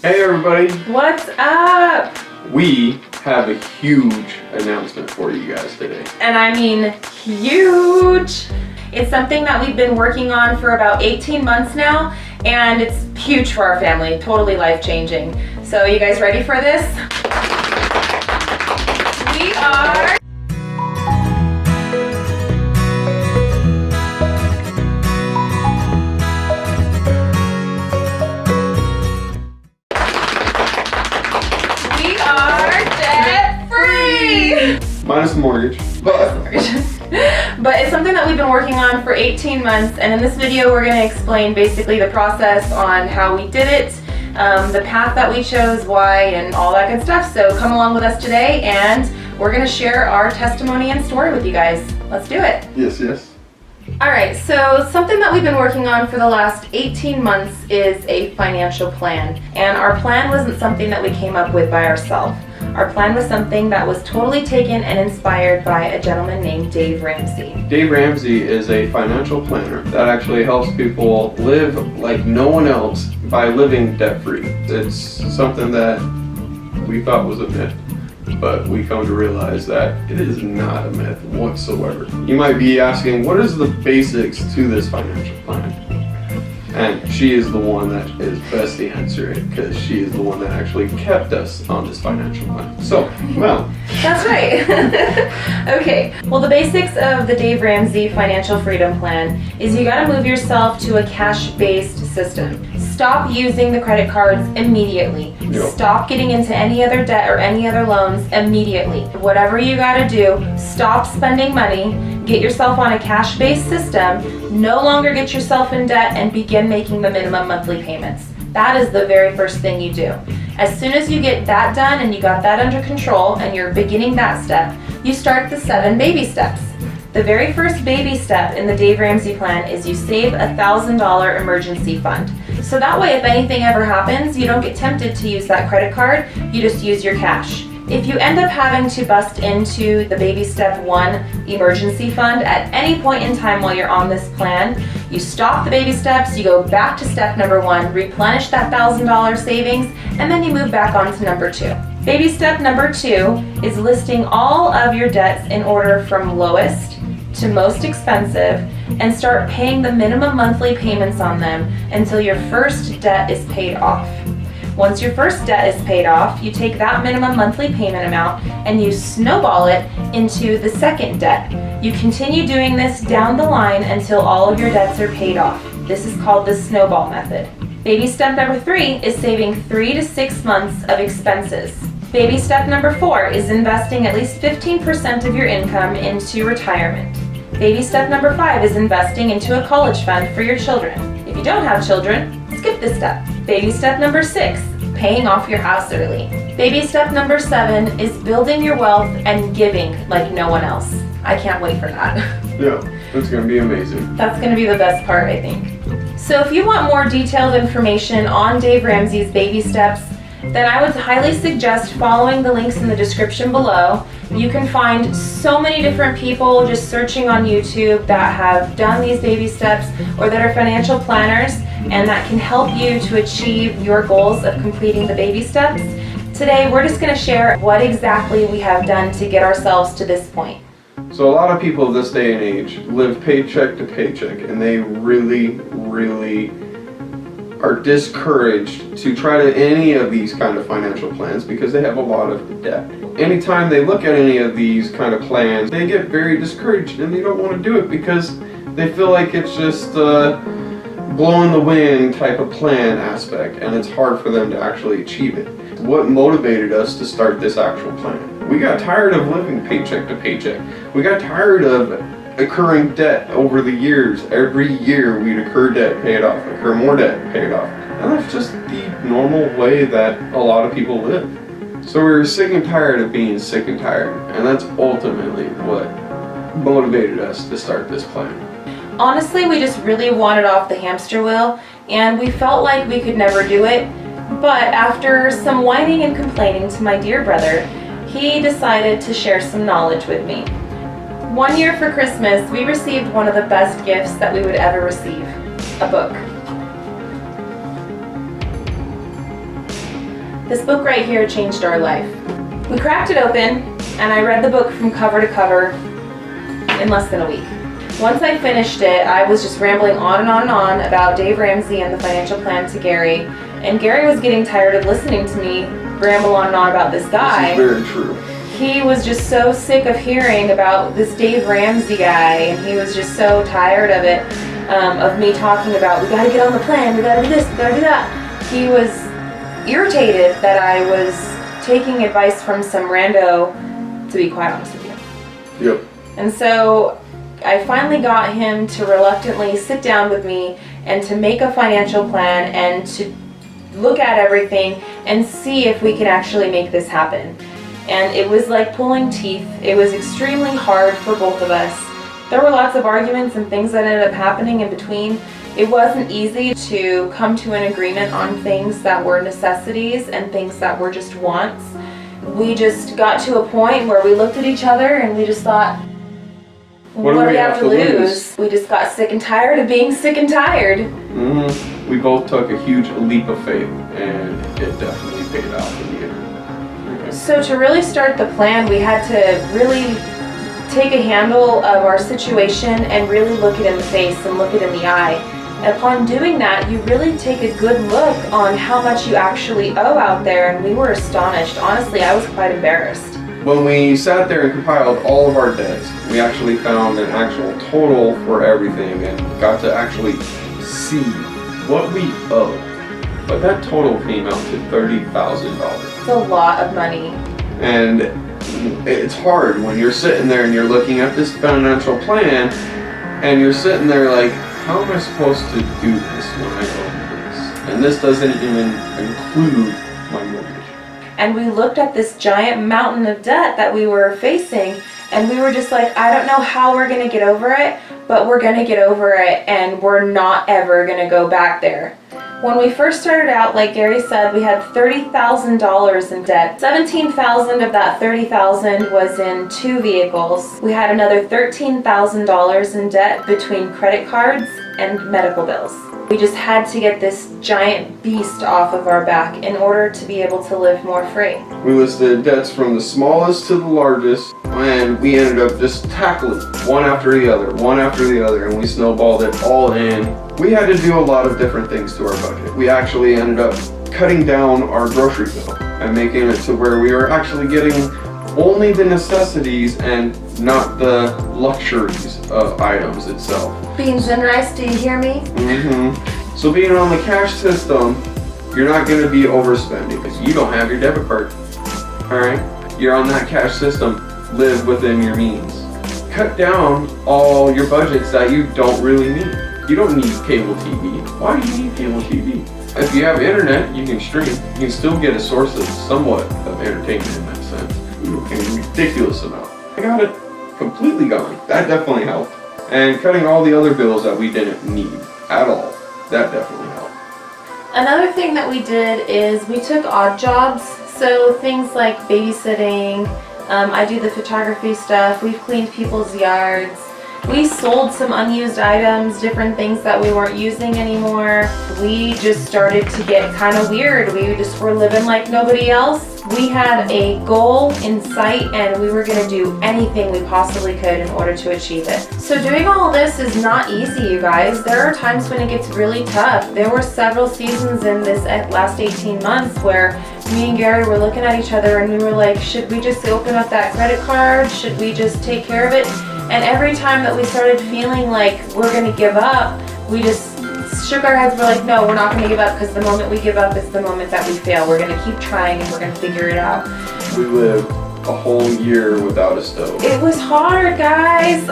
Hey everybody! What's up? We have a huge announcement for you guys today. And I mean huge! It's something that we've been working on for about 18 months now, and it's huge for our family, totally life-changing. So you guys ready for this? We are... Minus the mortgage. But it's something that we've been working on for 18 months, and in this video we're going to explain basically the process on how we did it, the path that we chose, why, and all that good stuff. So come along with us today and we're going to share our testimony and story with you guys. Let's do it. Yes, yes. Alright, so something that we've been working on for the last 18 months is a financial plan. And our plan wasn't something that we came up with by ourselves. Our plan was something that was totally taken and inspired by a gentleman named Dave Ramsey. Dave Ramsey is a financial planner that actually helps people live like no one else by living debt-free. It's something that we thought was a myth, but we come to realize that it is not a myth whatsoever. You might be asking, what is the basics to this financial plan? And she is the one that is best to answer it, because she is the one that actually kept us on this financial plan. So, well. That's right. Okay, well, the basics of the Dave Ramsey Financial Freedom Plan is you gotta move yourself to a cash-based system. Stop using the credit cards immediately. Yep. Stop getting into any other debt or any other loans immediately. Whatever you gotta do, stop spending money, get yourself on a cash-based system, no longer get yourself in debt, and begin making the minimum monthly payments. That is the very first thing you do. As soon as you get that done and you got that under control and you're beginning that step, you start the 7 baby steps. The very first baby step in the Dave Ramsey plan is you save a $1,000 emergency fund. So that way, if anything ever happens, you don't get tempted to use that credit card, you just use your cash. If you end up having to bust into the baby step 1 emergency fund at any point in time while you're on this plan, you stop the baby steps, you go back to step number 1, replenish that $1,000 savings, and then you move back on to number 2. Baby step number 2 is listing all of your debts in order from lowest to most expensive, and start paying the minimum monthly payments on them until your first debt is paid off. Once your first debt is paid off, you take that minimum monthly payment amount and you snowball it into the second debt. You continue doing this down the line until all of your debts are paid off. This is called the snowball method. Baby step number 3 is saving 3 to 6 months of expenses. Baby step number 4 is investing at least 15% of your income into retirement. Baby step number 5 is investing into a college fund for your children. If you don't have children, skip this step. Baby step number 6, paying off your house early. Baby step number 7 is building your wealth and giving like no one else. I can't wait for that. Yeah, that's going to be amazing. That's going to be the best part, I think. So if you want more detailed information on Dave Ramsey's baby steps, then I would highly suggest following the links in the description below. You can find so many different people just searching on YouTube that have done these baby steps or that are financial planners and that can help you to achieve your goals of completing the baby steps. Today, we're just going to share what exactly we have done to get ourselves to this point. So a lot of people this day and age live paycheck to paycheck, and they really are discouraged to try to any of these kind of financial plans because they have a lot of debt. Anytime they look at any of these kind of plans, they get very discouraged and they don't want to do it because they feel like it's just blow in the wind type of plan aspect, and it's hard for them to actually achieve it. What motivated us to start this actual plan? We got tired of living paycheck to paycheck. We got tired of accruing debt over the years. Every year we'd incur debt, pay it off, incur more debt, pay it off. And that's just the normal way that a lot of people live. So we were sick and tired of being sick and tired, and that's ultimately what motivated us to start this plan. Honestly, we just really wanted off the hamster wheel, and we felt like we could never do it. But after some whining and complaining to my dear brother, he decided to share some knowledge with me. One year for Christmas, we received one of the best gifts that we would ever receive, a book. This book right here changed our life. We cracked it open, and I read the book from cover to cover in less than a week. Once I finished it, I was just rambling on and on and on about Dave Ramsey and the financial plan to Gary, and Gary was getting tired of listening to me ramble on and on about this guy. This is very true. He was just so sick of hearing about this Dave Ramsey guy, and he was just so tired of it, of me talking about, we gotta get on the plan, we gotta do this, we gotta do that. He was irritated that I was taking advice from some rando, to be quite honest with you. Yep. And so I finally got him to reluctantly sit down with me and to make a financial plan and to look at everything and see if we can actually make this happen. And it was like pulling teeth. It was extremely hard for both of us. There were lots of arguments and things that ended up happening in between. It wasn't easy to come to an agreement on things that were necessities and things that were just wants. We just got to a point where we looked at each other and we just thought, what do we have to lose? We just got sick and tired of being sick and tired. Mm-hmm. We both took a huge leap of faith, and it definitely paid off in the end. Okay. So to really start the plan, we had to really take a handle of our situation and really look it in the face and look it in the eye. And upon doing that, you really take a good look on how much you actually owe out there, and we were astonished. Honestly, I was quite embarrassed. When we sat there and compiled all of our debts, we actually found an actual total for everything and got to actually see what we owe. But that total came out to $30,000. It's a lot of money. And it's hard when you're sitting there and you're looking at this financial plan and you're sitting there like, how am I supposed to do this when I owe this? And this doesn't even include my mortgage. And we looked at this giant mountain of debt that we were facing, and we were just like, I don't know how we're gonna get over it, but we're gonna get over it, and we're not ever gonna go back there. When we first started out, like Gary said, we had $30,000 in debt. $17,000 of that $30,000 was in 2 vehicles. We had another $13,000 in debt between credit cards and medical bills. We just had to get this giant beast off of our back in order to be able to live more free. We listed debts from the smallest to the largest, and we ended up just tackling one after the other, and we snowballed it all in. We had to do a lot of different things to our budget. We actually ended up cutting down our grocery bill and making it to where we were actually getting only the necessities and not the luxuries of items itself. Beans and rice, do you hear me? Mm-hmm. So being on the cash system, you're not going to be overspending because you don't have your debit card. Alright? You're on that cash system. Live within your means. Cut down all your budgets that you don't really need. You don't need cable TV. Why do you need cable TV? If you have internet, you can stream. You can still get a source of somewhat of entertainment in that sense. A ridiculous amount. I got it completely gone. That definitely helped. And cutting all the other bills that we didn't need at all. That definitely helped. Another thing that we did is we took odd jobs. So things like babysitting, I do the photography stuff, we've cleaned people's yards. We sold some unused items, different things that we weren't using anymore. We just started to get kind of weird. We just were living like nobody else. We had a goal in sight and we were going to do anything we possibly could in order to achieve it. So doing all this is not easy, you guys. There are times when it gets really tough. There were several seasons in this last 18 months where me and Gary were looking at each other and we were like, should we just open up that credit card? Should we just take care of it? And every time that we started feeling like we're going to give up, we just shook our heads. We're like, no, we're not going to give up, because the moment we give up is the moment that we fail. We're going to keep trying and we're going to figure it out. We lived a whole year without a stove. It was hard, guys.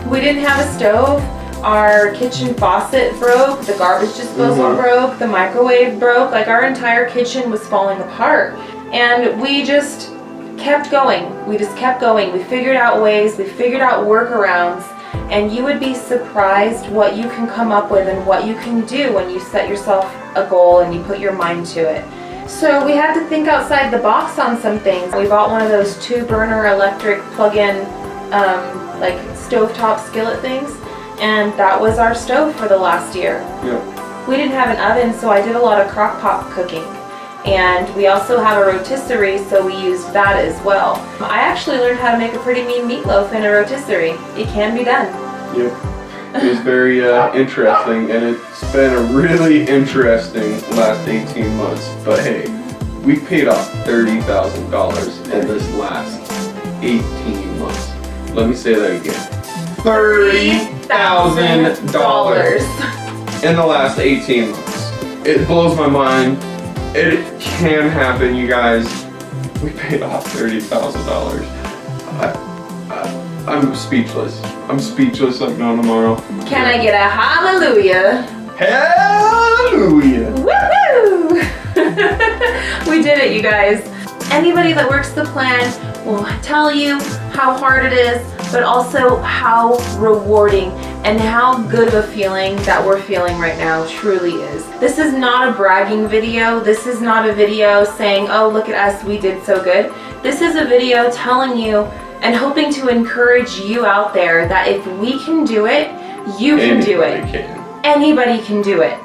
We didn't have a stove. Our kitchen faucet broke. The garbage disposal broke. The microwave broke. Like, our entire kitchen was falling apart. And we just kept going. We just kept going. We figured out ways. We figured out workarounds. And you would be surprised what you can come up with and what you can do when you set yourself a goal and you put your mind to it. So we had to think outside the box on some things. We bought one of those 2-burner electric plug-in like stovetop skillet things, and that was our stove for the last year. Yep. We didn't have an oven, so I did a lot of crock pot cooking. And we also have a rotisserie, so we use that as well. I actually learned how to make a pretty mean meatloaf in a rotisserie. It can be done. Yep. It was very interesting, and it's been a really interesting last 18 months. But hey, we paid off $30,000 in this last 18 months. Let me say that again. $30,000 in the last 18 months. It blows my mind. It can happen, you guys. We paid off $30,000. I'm speechless. I'm speechless like no tomorrow. Can I get a hallelujah? Hallelujah! Woohoo! We did it, you guys. Anybody that works the plan will tell you how hard it is, but also how rewarding and how good of a feeling that we're feeling right now truly is. This is not a bragging video. This is not a video saying, oh, look at us, we did so good. This is a video telling you and hoping to encourage you out there that if we can do it, you can do it. Anybody can do it.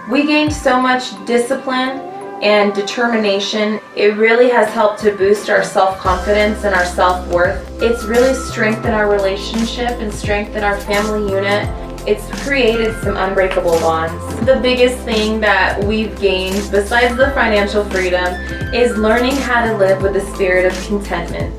We gained so much discipline and determination. It really has helped to boost our self-confidence and our self-worth. It's really strengthened our relationship and strengthened our family unit. It's created some unbreakable bonds. The biggest thing that we've gained, besides the financial freedom, is learning how to live with the spirit of contentment.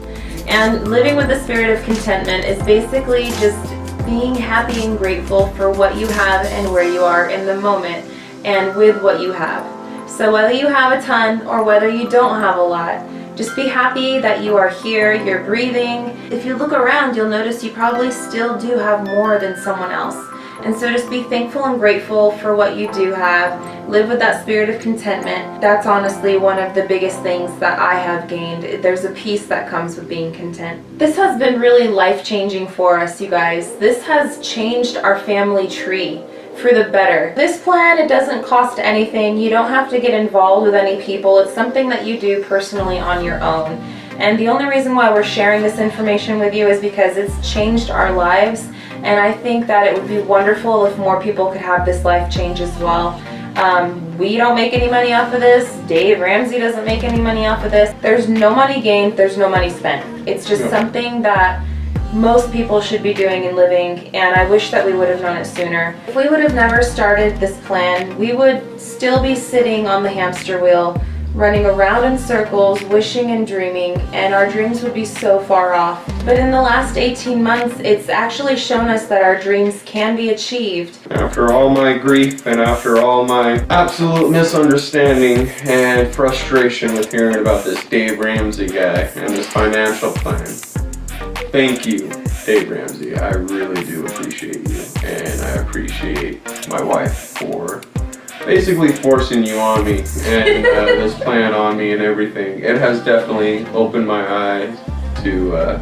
And living with the spirit of contentment is basically just being happy and grateful for what you have and where you are in the moment and with what you have. So whether you have a ton or whether you don't have a lot, just be happy that you are here, you're breathing. If you look around, you'll notice you probably still do have more than someone else. And so just be thankful and grateful for what you do have. Live with that spirit of contentment. That's honestly one of the biggest things that I have gained. There's a peace that comes with being content. This has been really life-changing for us, you guys. This has changed our family tree for the better. This plan, it doesn't cost anything. You don't have to get involved with any people. It's something that you do personally on your own. And the only reason why we're sharing this information with you is because it's changed our lives. And I think that it would be wonderful if more people could have this life change as well. We don't make any money off of this. Dave Ramsey doesn't make any money off of this. There's no money gained. There's no money spent. It's just something that most people should be doing and living, and I wish that we would have known it sooner. If we would have never started this plan, we would still be sitting on the hamster wheel, running around in circles, wishing and dreaming, and our dreams would be so far off. But in the last 18 months, it's actually shown us that our dreams can be achieved. After all my grief and after all my absolute misunderstanding and frustration with hearing about this Dave Ramsey guy and this financial plan, thank you, Dave Ramsey. I really do appreciate you, and I appreciate my wife for basically forcing you on me and this plan on me and everything. It has definitely opened my eyes to a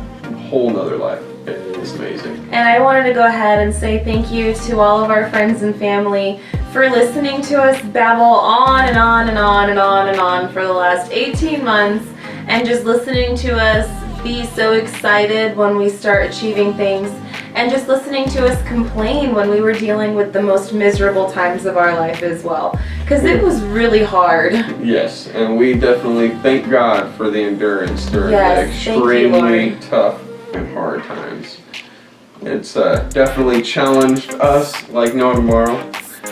whole nother life. It's amazing. And I wanted to go ahead and say thank you to all of our friends and family for listening to us babble on and on and on and on and on for the last 18 months and just listening to us be so excited when we start achieving things, and just listening to us complain when we were dealing with the most miserable times of our life as well, because it was really hard. Yes, and we definitely thank God for the endurance during the extremely tough and hard times. It's definitely challenged us like no tomorrow,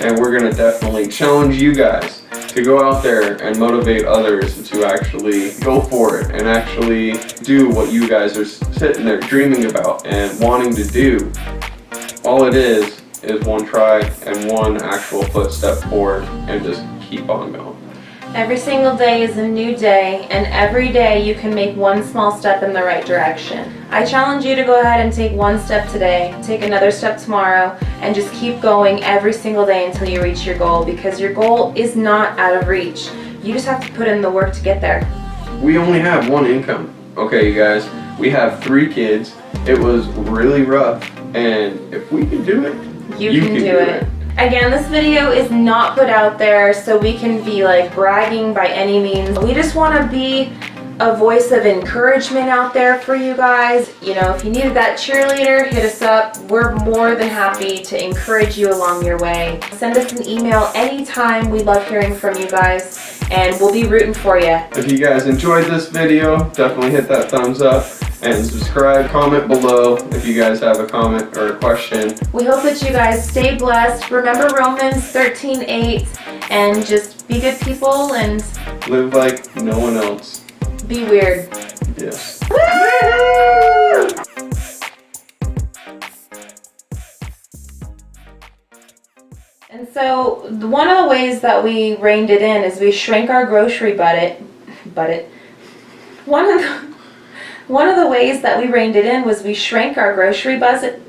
and we're going to definitely challenge you guys to go out there and motivate others to actually go for it and actually do what you guys are sitting there dreaming about and wanting to do. All it is one try and one actual footstep forward, and just keep on going. Every single day is a new day, and every day you can make one small step in the right direction. I challenge you to go ahead and take one step today, take another step tomorrow, and just keep going every single day until you reach your goal, because your goal is not out of reach. You just have to put in the work to get there. We only have one income. Okay, you guys, we have 3 kids. It was really rough, and if we can do it, you can do it. Again, this video is not put out there so we can be like bragging by any means. We just want to be a voice of encouragement out there for you guys. You know, if you needed that cheerleader, hit us up. We're more than happy to encourage you along your way. Send us an email anytime. We love hearing from you guys. and we'll be rooting for you. If you guys enjoyed this video, definitely hit that thumbs up and subscribe. Comment below if you guys have a comment or a question. We hope that you guys stay blessed. Remember Romans 13:8, and just be good people and Live like no one else. be weird. Yes. Woo! And so one of the ways that we reined it in is we shrank our grocery budget. One of the ways that we reined it in was we shrank our grocery budget.